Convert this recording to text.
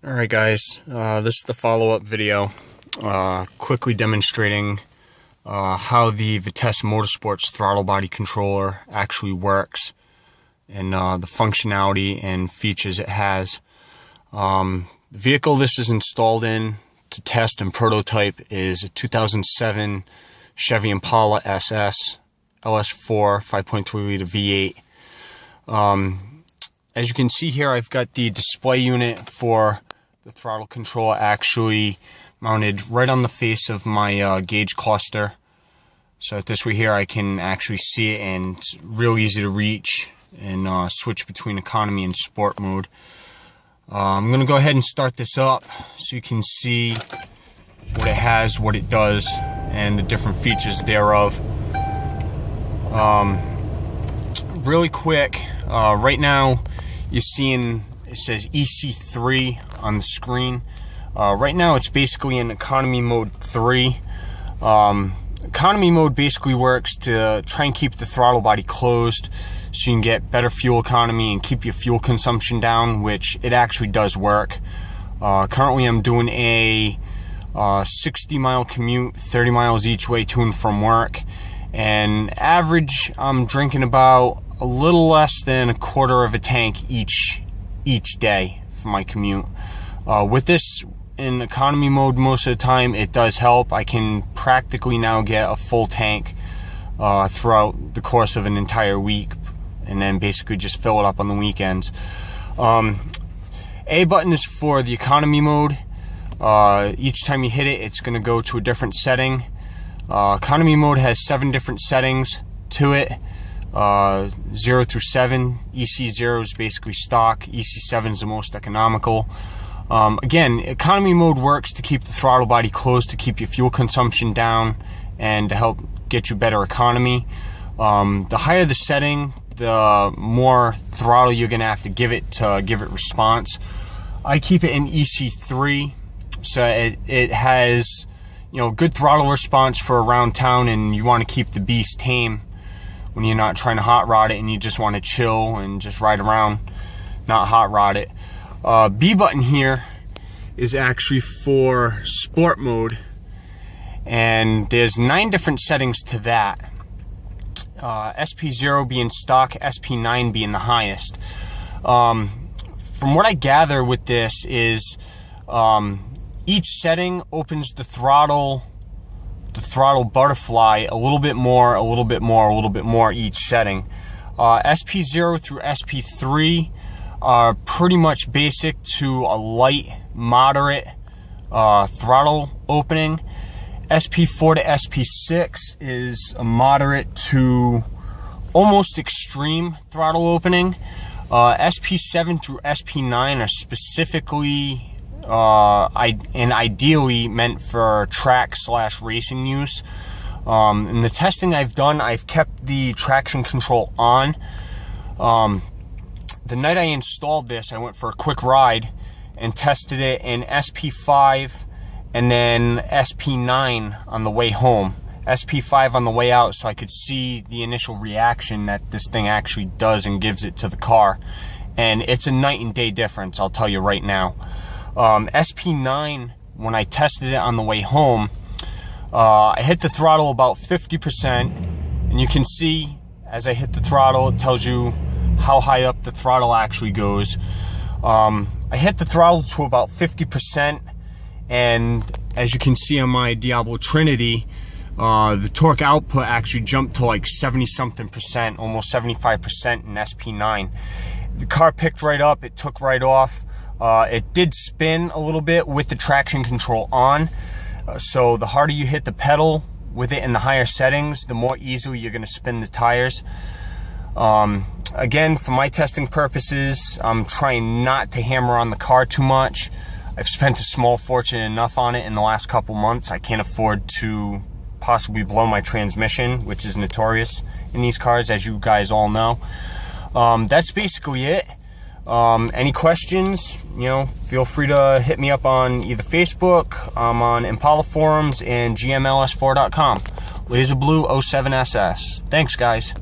Alright guys, this is the follow-up video, quickly demonstrating how the Vitesse Motorsports Throttle Body Controller actually works and the functionality and features it has. The vehicle this is installed in to test and prototype is a 2007 Chevy Impala SS LS4 5.3 liter V8. As you can see here, I've got the display unit for the throttle controller actually mounted right on the face of my gauge cluster. So this way here I can actually see it, and it's real easy to reach and switch between economy and sport mode. I'm going to go ahead and start this up so you can see what it has, what it does, and the different features thereof. Really quick, right now you're seeing it says EC3 on the screen. Right now it's basically in economy mode 3. Economy mode basically works to try and keep the throttle body closed so you can get better fuel economy and keep your fuel consumption down, which it actually does work. Currently I'm doing a 60-mile commute, 30 miles each way to and from work, and average I'm drinking about a little less than a quarter of a tank each day for my commute. With this in economy mode most of the time, it does help. I can practically now get a full tank throughout the course of an entire week, and then basically just fill it up on the weekends. A button is for the economy mode. Each time you hit it, it's going to go to a different setting. Economy mode has 7 different settings to it. 0 through 7. EC0 is basically stock. EC7 is the most economical. Again, economy mode works to keep the throttle body closed, to keep your fuel consumption down, and to help get you better economy. The higher the setting, the more throttle you're going to have to give it response. I keep it in EC3, so it has, good throttle response for around town, and you want to keep the beast tame when you're not trying to hot rod it and you just want to chill and just ride around, not hot rod it. B button here is actually for sport mode, and there's 9 different settings to that. SP0 being stock, SP9 being the highest. From what I gather with this is each setting opens the throttle butterfly a little bit more each setting. SP0 through SP3 are pretty much basic to a light, moderate throttle opening. SP4 to SP6 is a moderate to almost extreme throttle opening. SP7 through SP9 are specifically and ideally meant for track/racing use. In the testing I've done, I've kept the traction control on. The night I installed this, I went for a quick ride and tested it in SP5 and then SP9 on the way home. SP5 on the way out, so I could see the initial reaction that this thing actually does and gives it to the car. And it's a night and day difference, I'll tell you right now. SP9, when I tested it on the way home, I hit the throttle about 50%, and you can see as I hit the throttle, it tells you how high up the throttle actually goes. I hit the throttle to about 50%, and as you can see on my Diablo Trinity, the torque output actually jumped to like 70-something%, almost 75% in SP9. The car picked right up, it took right off. It did spin a little bit with the traction control on, so the harder you hit the pedal with it in the higher settings, the more easily you're going to spin the tires. Again, for my testing purposes, I'm trying not to hammer on the car too much. I've spent a small fortune enough on it in the last couple months. I can't afford to possibly blow my transmission, which is notorious in these cars, as you guys all know. That's basically it. Any questions, feel free to hit me up on either Facebook, I'm on Impala forums, and gmls4.com. Laser Blue 07SS. Thanks, guys.